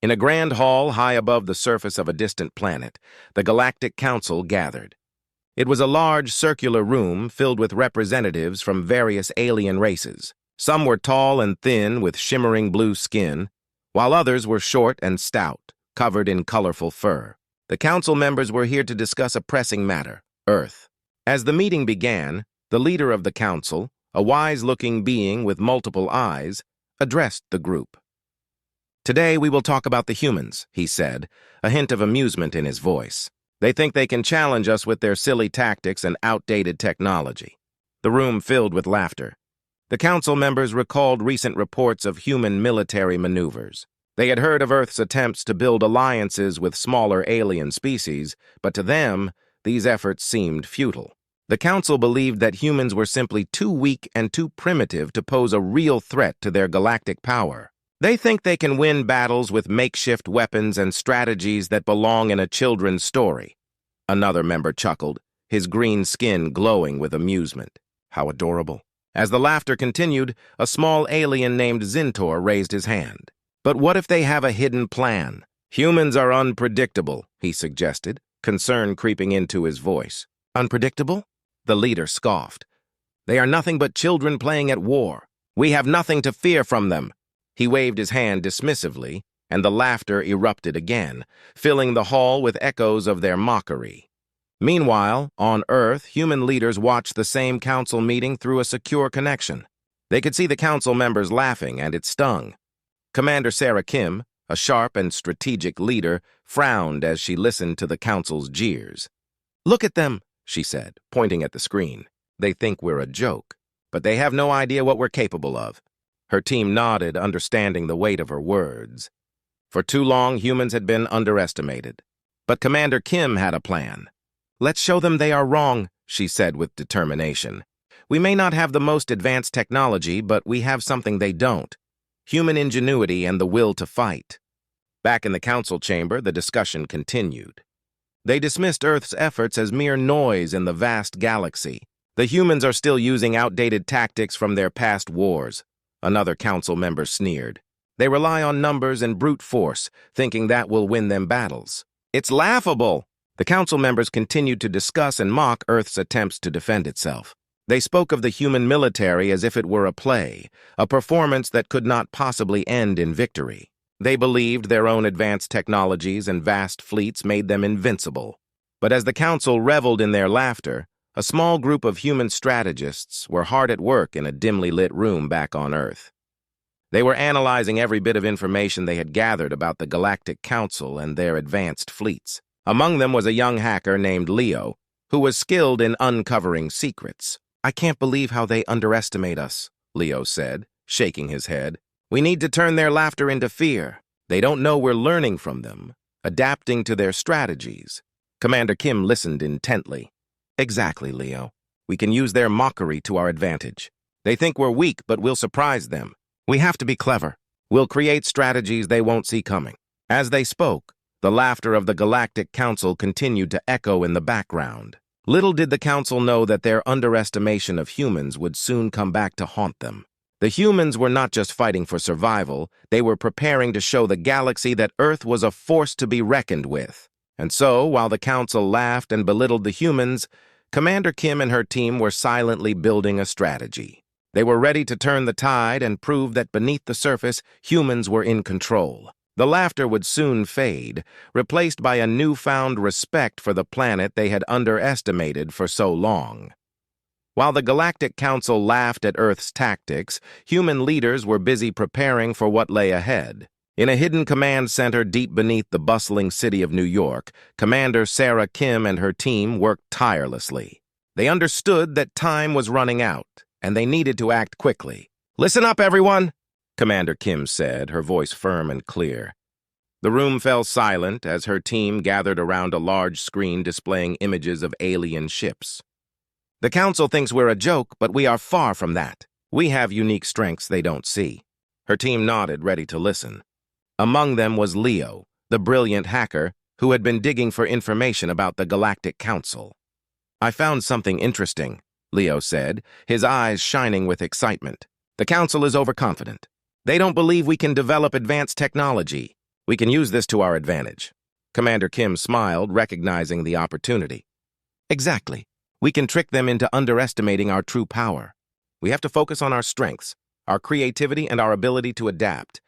In a grand hall high above the surface of a distant planet, the Galactic Council gathered. It was a large circular room filled with representatives from various alien races. Some were tall and thin with shimmering blue skin, while others were short and stout, covered in colorful fur. The council members were here to discuss a pressing matter, Earth. As the meeting began, the leader of the council, a wise-looking being with multiple eyes, addressed the group. "Today we will talk about the humans," he said, a hint of amusement in his voice. "They think they can challenge us with their silly tactics and outdated technology." The room filled with laughter. The council members recalled recent reports of human military maneuvers. They had heard of Earth's attempts to build alliances with smaller alien species, but to them, these efforts seemed futile. The council believed that humans were simply too weak and too primitive to pose a real threat to their galactic power. They think they can win battles with makeshift weapons and strategies that belong in a children's story. Another member chuckled, his green skin glowing with amusement. How adorable. As the laughter continued, a small alien named Zintor raised his hand. "But what if they have a hidden plan? Humans are unpredictable," he suggested, concern creeping into his voice. "Unpredictable?" The leader scoffed. "They are nothing but children playing at war. We have nothing to fear from them." He waved his hand dismissively, and the laughter erupted again, filling the hall with echoes of their mockery. Meanwhile, on Earth, human leaders watched the same council meeting through a secure connection. They could see the council members laughing, and it stung. Commander Sarah Kim, a sharp and strategic leader, frowned as she listened to the council's jeers. "Look at them," she said, pointing at the screen. "They think we're a joke, but they have no idea what we're capable of." Her team nodded, understanding the weight of her words. For too long, humans had been underestimated. But Commander Kim had a plan. "Let's show them they are wrong," she said with determination. "We may not have the most advanced technology, but we have something they don't. Human ingenuity and the will to fight." Back in the council chamber, the discussion continued. They dismissed Earth's efforts as mere noise in the vast galaxy. "The humans are still using outdated tactics from their past wars," another council member sneered. "They rely on numbers and brute force, thinking that will win them battles. It's laughable." The council members continued to discuss and mock Earth's attempts to defend itself. They spoke of the human military as if it were a play, a performance that could not possibly end in victory. They believed their own advanced technologies and vast fleets made them invincible. But as the council reveled in their laughter, a small group of human strategists were hard at work in a dimly lit room back on Earth. They were analyzing every bit of information they had gathered about the Galactic Council and their advanced fleets. Among them was a young hacker named Leo, who was skilled in uncovering secrets. "I can't believe how they underestimate us," Leo said, shaking his head. "We need to turn their laughter into fear. They don't know we're learning from them, adapting to their strategies." Commander Kim listened intently. "Exactly, Leo. We can use their mockery to our advantage. They think we're weak, but we'll surprise them. We have to be clever. We'll create strategies they won't see coming." As they spoke, the laughter of the Galactic Council continued to echo in the background. Little did the Council know that their underestimation of humans would soon come back to haunt them. The humans were not just fighting for survival, they were preparing to show the galaxy that Earth was a force to be reckoned with. And so, while the Council laughed and belittled the humans, Commander Kim and her team were silently building a strategy. They were ready to turn the tide and prove that beneath the surface, humans were in control. The laughter would soon fade, replaced by a newfound respect for the planet they had underestimated for so long. While the Galactic Council laughed at Earth's tactics, human leaders were busy preparing for what lay ahead. In a hidden command center deep beneath the bustling city of New York, Commander Sarah Kim and her team worked tirelessly. They understood that time was running out, and they needed to act quickly. "Listen up, everyone," Commander Kim said, her voice firm and clear. The room fell silent as her team gathered around a large screen displaying images of alien ships. "The Council thinks we're a joke, but we are far from that. We have unique strengths they don't see." Her team nodded, ready to listen. Among them was Leo, the brilliant hacker who had been digging for information about the Galactic Council. "I found something interesting," Leo said, his eyes shining with excitement. "The Council is overconfident. They don't believe we can develop advanced technology. We can use this to our advantage. Commander Kim smiled, recognizing the opportunity. Exactly. We can trick them into underestimating our true power. We have to focus on our strengths, our creativity, and our ability to adapt.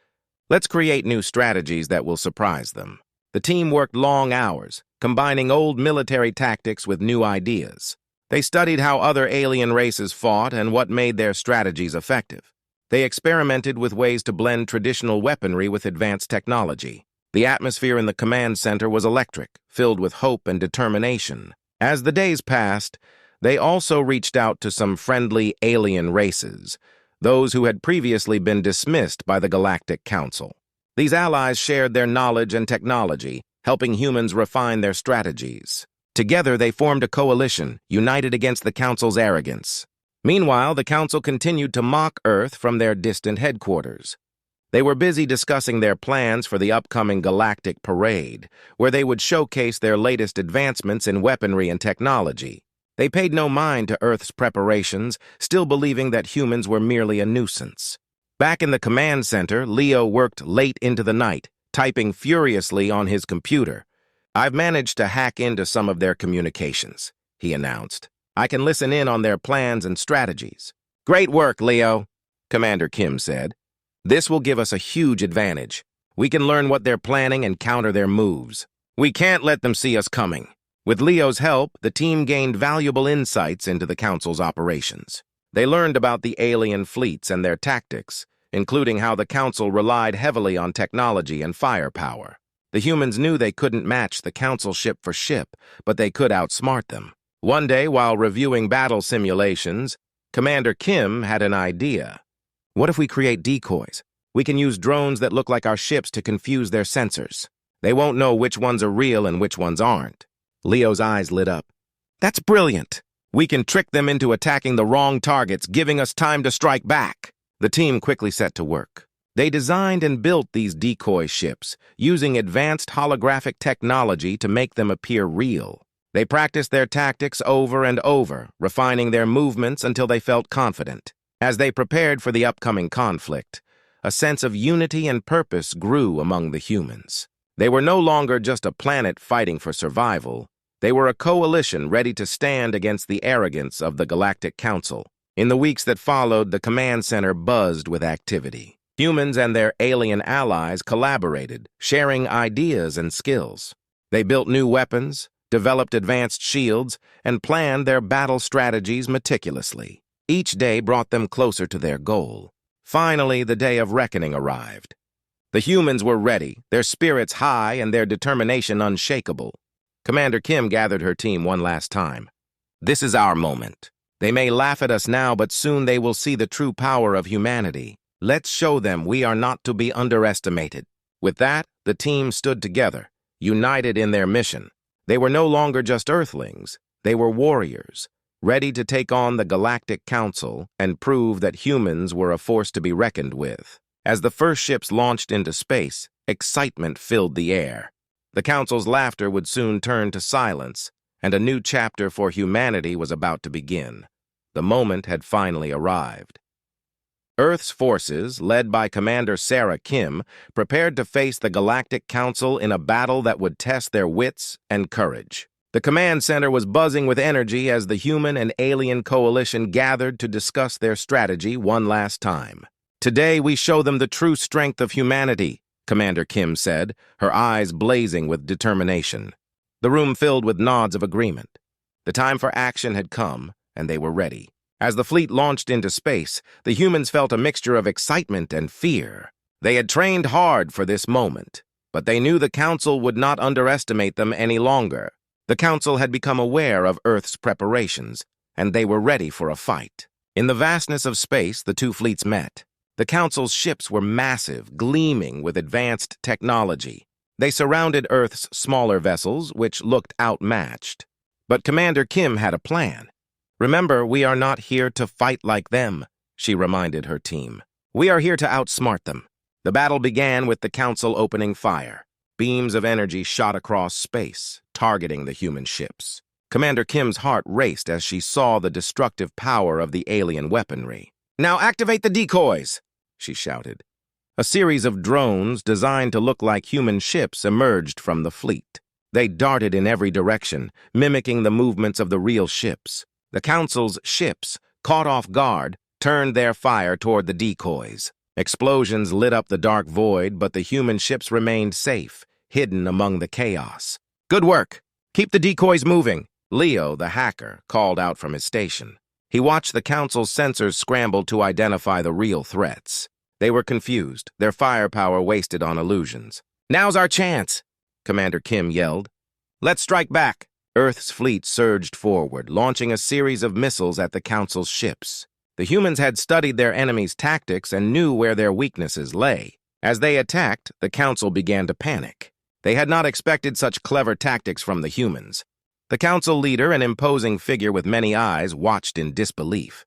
Let's create new strategies that will surprise them. The team worked long hours, combining old military tactics with new ideas. They studied how other alien races fought and what made their strategies effective. They experimented with ways to blend traditional weaponry with advanced technology. The atmosphere in the command center was electric, filled with hope and determination. As the days passed, they also reached out to some friendly alien races, those who had previously been dismissed by the Galactic Council. These allies shared their knowledge and technology, helping humans refine their strategies. Together, they formed a coalition, united against the Council's arrogance. Meanwhile, the Council continued to mock Earth from their distant headquarters. They were busy discussing their plans for the upcoming Galactic Parade, where they would showcase their latest advancements in weaponry and technology. They paid no mind to Earth's preparations, still believing that humans were merely a nuisance. Back in the command center, Leo worked late into the night, typing furiously on his computer. "I've managed to hack into some of their communications," he announced. "I can listen in on their plans and strategies." "Great work, Leo," Commander Kim said. "This will give us a huge advantage. We can learn what they're planning and counter their moves. We can't let them see us coming." With Leo's help, the team gained valuable insights into the Council's operations. They learned about the alien fleets and their tactics, including how the Council relied heavily on technology and firepower. The humans knew they couldn't match the Council ship for ship, but they could outsmart them. One day, while reviewing battle simulations, Commander Kim had an idea. "What if we create decoys? We can use drones that look like our ships to confuse their sensors. They won't know which ones are real and which ones aren't." Leo's eyes lit up. "That's brilliant. We can trick them into attacking the wrong targets, giving us time to strike back." The team quickly set to work. They designed and built these decoy ships, using advanced holographic technology to make them appear real. They practiced their tactics over and over, refining their movements until they felt confident. As they prepared for the upcoming conflict, a sense of unity and purpose grew among the humans. They were no longer just a planet fighting for survival. They were a coalition ready to stand against the arrogance of the Galactic Council. In the weeks that followed, the command center buzzed with activity. Humans and their alien allies collaborated, sharing ideas and skills. They built new weapons, developed advanced shields, and planned their battle strategies meticulously. Each day brought them closer to their goal. Finally, the day of reckoning arrived. The humans were ready, their spirits high and their determination unshakable. Commander Kim gathered her team one last time. "This is our moment. They may laugh at us now, but soon they will see the true power of humanity. Let's show them we are not to be underestimated." With that, the team stood together, united in their mission. They were no longer just Earthlings. They were warriors, ready to take on the Galactic Council and prove that humans were a force to be reckoned with. As the first ships launched into space, excitement filled the air. The Council's laughter would soon turn to silence, and a new chapter for humanity was about to begin. The moment had finally arrived. Earth's forces, led by Commander Sarah Kim, prepared to face the Galactic Council in a battle that would test their wits and courage. The command center was buzzing with energy as the human and alien coalition gathered to discuss their strategy one last time. "Today we show them the true strength of humanity," Commander Kim said, her eyes blazing with determination. The room filled with nods of agreement. The time for action had come, and they were ready. As the fleet launched into space, the humans felt a mixture of excitement and fear. They had trained hard for this moment, but they knew the Council would not underestimate them any longer. The Council had become aware of Earth's preparations, and they were ready for a fight. In the vastness of space, the two fleets met. The Council's ships were massive, gleaming with advanced technology. They surrounded Earth's smaller vessels, which looked outmatched. But Commander Kim had a plan. "Remember, we are not here to fight like them," she reminded her team. "We are here to outsmart them." The battle began with the Council opening fire. Beams of energy shot across space, targeting the human ships. Commander Kim's heart raced as she saw the destructive power of the alien weaponry. "Now activate the decoys!" she shouted. A series of drones designed to look like human ships emerged from the fleet. They darted in every direction, mimicking the movements of the real ships. The Council's ships, caught off guard, turned their fire toward the decoys. Explosions lit up the dark void, but the human ships remained safe, hidden among the chaos. "Good work! Keep the decoys moving," Leo, the hacker, called out from his station. He watched the Council's sensors scramble to identify the real threats. They were confused, their firepower wasted on illusions. "Now's our chance!" Commander Kim yelled. "Let's strike back!" Earth's fleet surged forward, launching a series of missiles at the Council's ships. The humans had studied their enemies' tactics and knew where their weaknesses lay. As they attacked, the Council began to panic. They had not expected such clever tactics from the humans. The Council leader, an imposing figure with many eyes, watched in disbelief.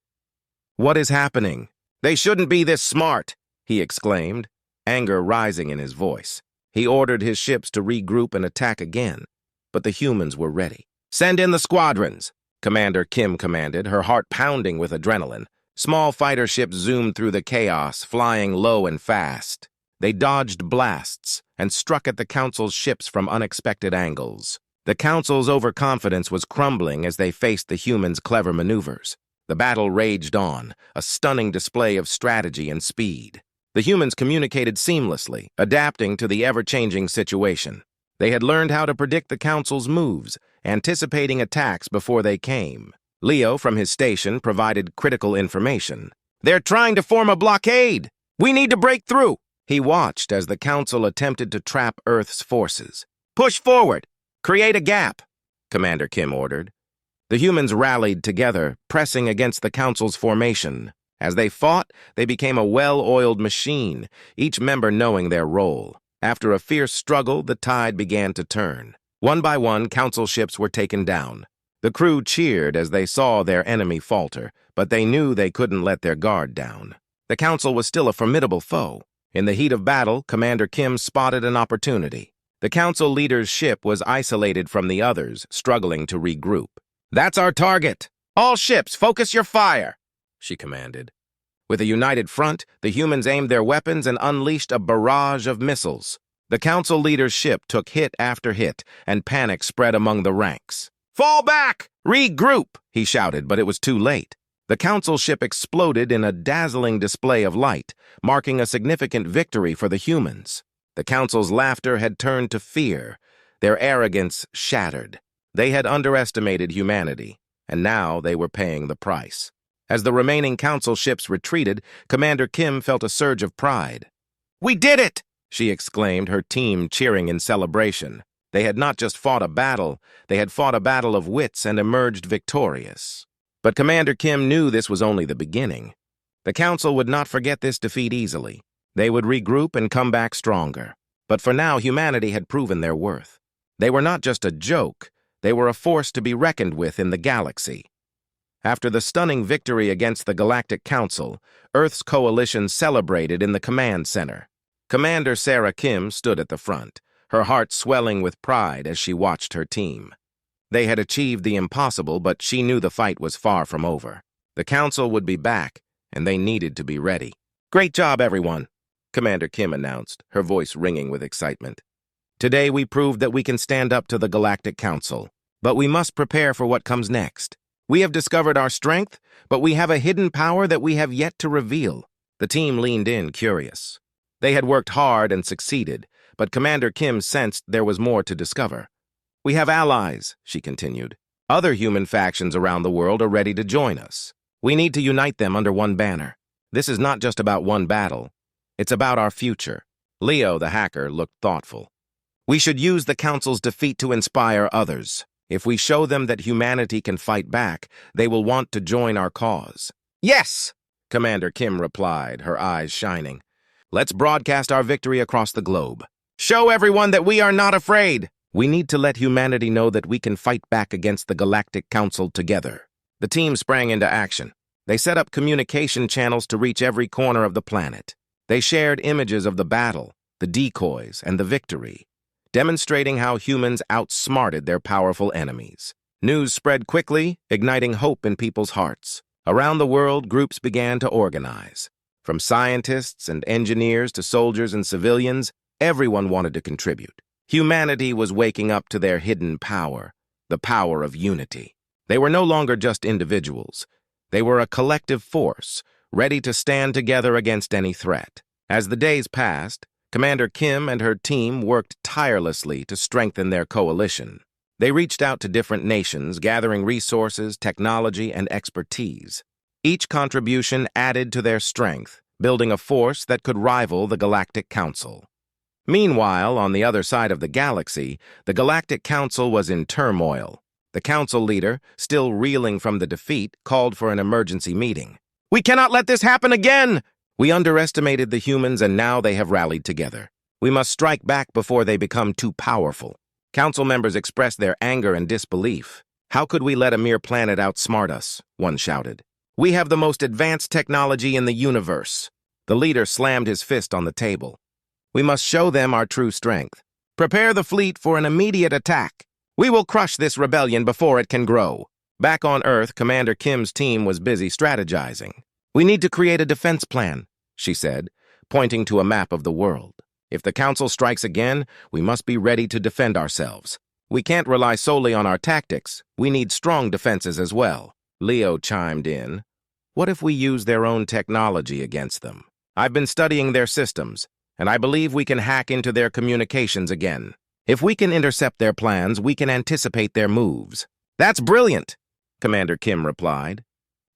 "What is happening? They shouldn't be this smart!" he exclaimed, anger rising in his voice. He ordered his ships to regroup and attack again, but the humans were ready. "Send in the squadrons," Commander Kim commanded, her heart pounding with adrenaline. Small fighter ships zoomed through the chaos, flying low and fast. They dodged blasts and struck at the Council's ships from unexpected angles. The Council's overconfidence was crumbling as they faced the humans' clever maneuvers. The battle raged on, a stunning display of strategy and speed. The humans communicated seamlessly, adapting to the ever-changing situation. They had learned how to predict the Council's moves, anticipating attacks before they came. Leo, from his station, provided critical information. "They're trying to form a blockade! We need to break through!" He watched as the Council attempted to trap Earth's forces. "Push forward! Create a gap!" Commander Kim ordered. The humans rallied together, pressing against the Council's formation. As they fought, they became a well-oiled machine, each member knowing their role. After a fierce struggle, the tide began to turn. One by one, Council ships were taken down. The crew cheered as they saw their enemy falter, but they knew they couldn't let their guard down. The Council was still a formidable foe. In the heat of battle, Commander Kim spotted an opportunity. The Council leader's ship was isolated from the others, struggling to regroup. "That's our target! All ships, focus your fire!" she commanded. With a united front, the humans aimed their weapons and unleashed a barrage of missiles. The Council leader's ship took hit after hit, and panic spread among the ranks. "Fall back! Regroup!" he shouted, but it was too late. The Council ship exploded in a dazzling display of light, marking a significant victory for the humans. The Council's laughter had turned to fear, their arrogance shattered. They had underestimated humanity, and now they were paying the price. As the remaining Council ships retreated, Commander Kim felt a surge of pride. "We did it!" she exclaimed, her team cheering in celebration. They had not just fought a battle, they had fought a battle of wits and emerged victorious. But Commander Kim knew this was only the beginning. The Council would not forget this defeat easily. They would regroup and come back stronger. But for now, humanity had proven their worth. They were not just a joke, they were a force to be reckoned with in the galaxy. After the stunning victory against the Galactic Council, Earth's coalition celebrated in the command center. Commander Sarah Kim stood at the front, her heart swelling with pride as she watched her team. They had achieved the impossible, but she knew the fight was far from over. The Council would be back, and they needed to be ready. "Great job, everyone," Commander Kim announced, her voice ringing with excitement. "Today we proved that we can stand up to the Galactic Council, but we must prepare for what comes next. We have discovered our strength, but we have a hidden power that we have yet to reveal." The team leaned in, curious. They had worked hard and succeeded, but Commander Kim sensed there was more to discover. "We have allies," she continued. "Other human factions around the world are ready to join us. We need to unite them under one banner. This is not just about one battle. It's about our future." Leo, the hacker, looked thoughtful. "We should use the Council's defeat to inspire others. If we show them that humanity can fight back, they will want to join our cause." "Yes!" Commander Kim replied, her eyes shining. "Let's broadcast our victory across the globe. Show everyone that we are not afraid. We need to let humanity know that we can fight back against the Galactic Council together." The team sprang into action. They set up communication channels to reach every corner of the planet. They shared images of the battle, the decoys, and the victory, demonstrating how humans outsmarted their powerful enemies. News spread quickly, igniting hope in people's hearts. Around the world, groups began to organize. From scientists and engineers to soldiers and civilians, everyone wanted to contribute. Humanity was waking up to their hidden power, the power of unity. They were no longer just individuals. They were a collective force, ready to stand together against any threat. As the days passed, Commander Kim and her team worked tirelessly to strengthen their coalition. They reached out to different nations, gathering resources, technology, and expertise. Each contribution added to their strength, building a force that could rival the Galactic Council. Meanwhile, on the other side of the galaxy, the Galactic Council was in turmoil. The council leader, still reeling from the defeat, called for an emergency meeting. "We cannot let this happen again! We underestimated the humans and now they have rallied together. We must strike back before they become too powerful." Council members expressed their anger and disbelief. "How could we let a mere planet outsmart us?" one shouted. "We have the most advanced technology in the universe." The leader slammed his fist on the table. "We must show them our true strength. Prepare the fleet for an immediate attack. We will crush this rebellion before it can grow." Back on Earth, Commander Kim's team was busy strategizing. "We need to create a defense plan," she said, pointing to a map of the world. "If the Council strikes again, we must be ready to defend ourselves. We can't rely solely on our tactics. We need strong defenses as well." Leo chimed in. "What if we use their own technology against them? I've been studying their systems, and I believe we can hack into their communications again. If we can intercept their plans, we can anticipate their moves." "That's brilliant," Commander Kim replied.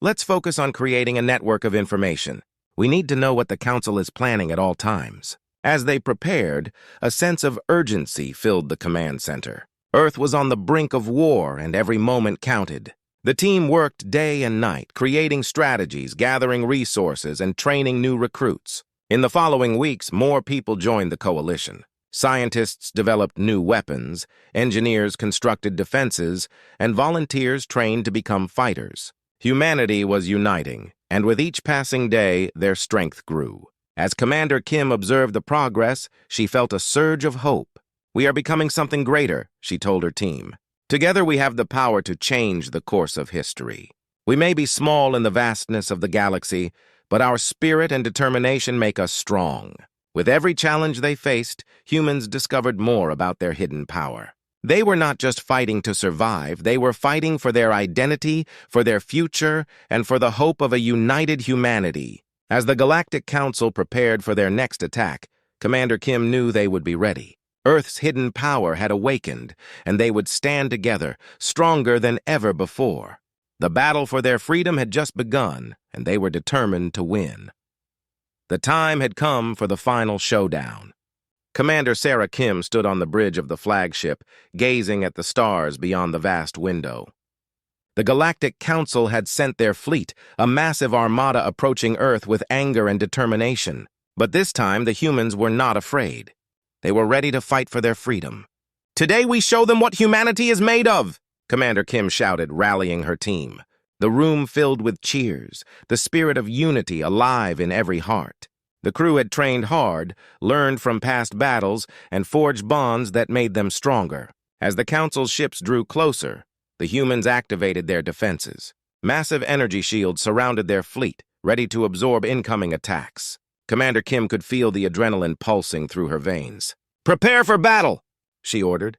"Let's focus on creating a network of information. We need to know what the Council is planning at all times." As they prepared, a sense of urgency filled the command center. Earth was on the brink of war, and every moment counted. The team worked day and night, creating strategies, gathering resources, and training new recruits. In the following weeks, more people joined the coalition. Scientists developed new weapons, engineers constructed defenses, and volunteers trained to become fighters. Humanity was uniting, and with each passing day, their strength grew. As Commander Kim observed the progress, she felt a surge of hope. "We are becoming something greater," she told her team. "Together we have the power to change the course of history. We may be small in the vastness of the galaxy, but our spirit and determination make us strong." With every challenge they faced, humans discovered more about their hidden power. They were not just fighting to survive, they were fighting for their identity, for their future, and for the hope of a united humanity. As the Galactic Council prepared for their next attack, Commander Kim knew they would be ready. Earth's hidden power had awakened, and they would stand together, stronger than ever before. The battle for their freedom had just begun, and they were determined to win. The time had come for the final showdown. Commander Sarah Kim stood on the bridge of the flagship, gazing at the stars beyond the vast window. The Galactic Council had sent their fleet, a massive armada approaching Earth with anger and determination. But this time, the humans were not afraid. They were ready to fight for their freedom. "Today we show them what humanity is made of!" Commander Kim shouted, rallying her team. The room filled with cheers, the spirit of unity alive in every heart. The crew had trained hard, learned from past battles, and forged bonds that made them stronger. As the Council's ships drew closer, the humans activated their defenses. Massive energy shields surrounded their fleet, ready to absorb incoming attacks. Commander Kim could feel the adrenaline pulsing through her veins. "Prepare for battle," she ordered.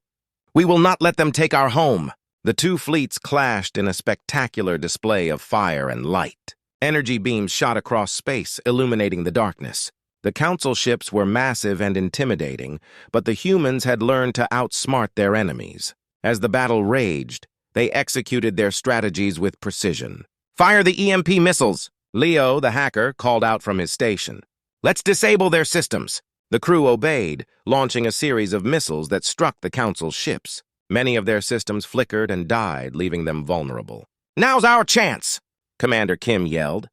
"We will not let them take our home." The two fleets clashed in a spectacular display of fire and light. Energy beams shot across space, illuminating the darkness. The Council ships were massive and intimidating, but the humans had learned to outsmart their enemies. As the battle raged, they executed their strategies with precision. "Fire the EMP missiles!" Leo, the hacker, called out from his station. "Let's disable their systems." The crew obeyed, launching a series of missiles that struck the Council's ships. Many of their systems flickered and died, leaving them vulnerable. "Now's our chance!" Commander Kim yelled.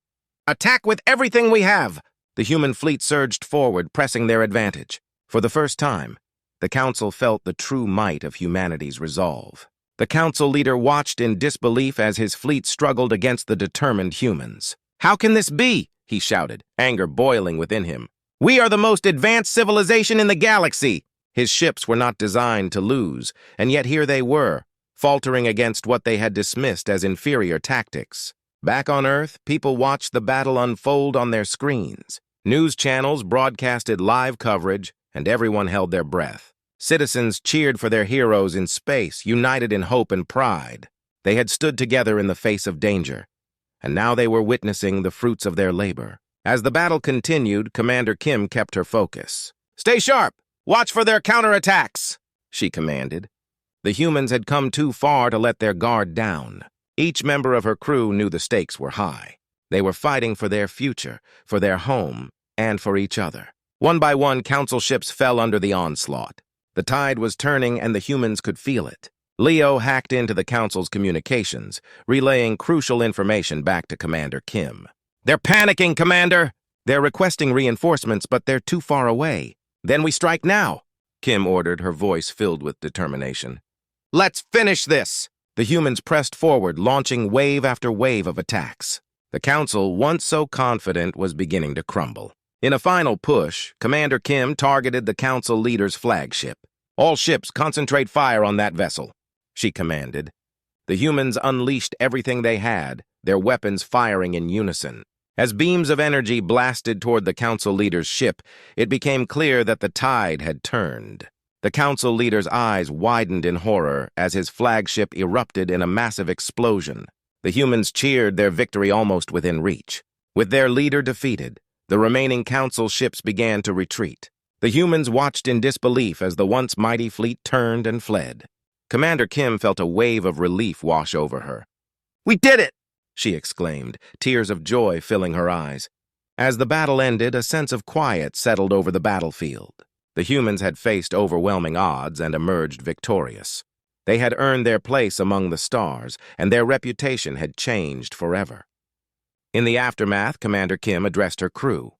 "Attack with everything we have!" The human fleet surged forward, pressing their advantage. For the first time, the Council felt the true might of humanity's resolve. The Council leader watched in disbelief as his fleet struggled against the determined humans. "How can this be?" he shouted, anger boiling within him. "We are the most advanced civilization in the galaxy!" His ships were not designed to lose, and yet here they were, faltering against what they had dismissed as inferior tactics. Back on Earth, people watched the battle unfold on their screens. News channels broadcasted live coverage, and everyone held their breath. Citizens cheered for their heroes in space, united in hope and pride. They had stood together in the face of danger, and now they were witnessing the fruits of their labor. As the battle continued, Commander Kim kept her focus. "Stay sharp! Watch for their counterattacks!" she commanded. The humans had come too far to let their guard down. Each member of her crew knew the stakes were high. They were fighting for their future, for their home, and for each other. One by one, council ships fell under the onslaught. The tide was turning, and the humans could feel it. Leo hacked into the council's communications, relaying crucial information back to Commander Kim. "They're panicking, Commander! They're requesting reinforcements, but they're too far away. Then we strike now," Kim ordered, her voice filled with determination. "Let's finish this!" The humans pressed forward, launching wave after wave of attacks. The council, once so confident, was beginning to crumble. In a final push, Commander Kim targeted the council leader's flagship. "All ships concentrate fire on that vessel," she commanded. The humans unleashed everything they had, their weapons firing in unison. As beams of energy blasted toward the council leader's ship, it became clear that the tide had turned. The council leader's eyes widened in horror as his flagship erupted in a massive explosion. The humans cheered, their victory almost within reach. With their leader defeated, the remaining council ships began to retreat. The humans watched in disbelief as the once mighty fleet turned and fled. Commander Kim felt a wave of relief wash over her. "We did it!" she exclaimed, tears of joy filling her eyes. As the battle ended, a sense of quiet settled over the battlefield. The humans had faced overwhelming odds and emerged victorious. They had earned their place among the stars, and their reputation had changed forever. In the aftermath, Commander Kim addressed her crew.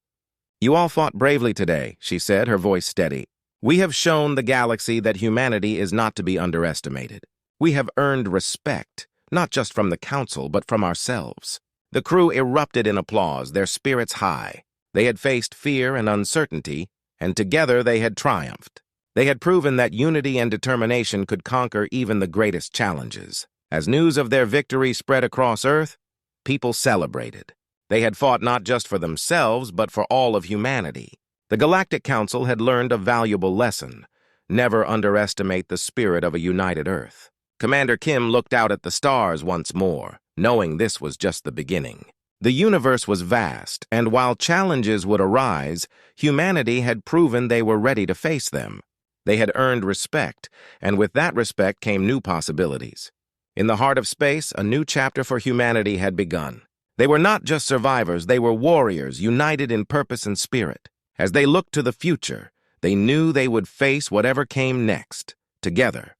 "You all fought bravely today," she said, her voice steady. "We have shown the galaxy that humanity is not to be underestimated. We have earned respect, not just from the Council, but from ourselves." The crew erupted in applause, their spirits high. They had faced fear and uncertainty, and together they had triumphed. They had proven that unity and determination could conquer even the greatest challenges. As news of their victory spread across Earth, people celebrated. They had fought not just for themselves, but for all of humanity. The Galactic Council had learned a valuable lesson: never underestimate the spirit of a united Earth. Commander Kim looked out at the stars once more, knowing this was just the beginning. The universe was vast, and while challenges would arise, humanity had proven they were ready to face them. They had earned respect, and with that respect came new possibilities. In the heart of space, a new chapter for humanity had begun. They were not just survivors, they were warriors, united in purpose and spirit. As they looked to the future, they knew they would face whatever came next, together.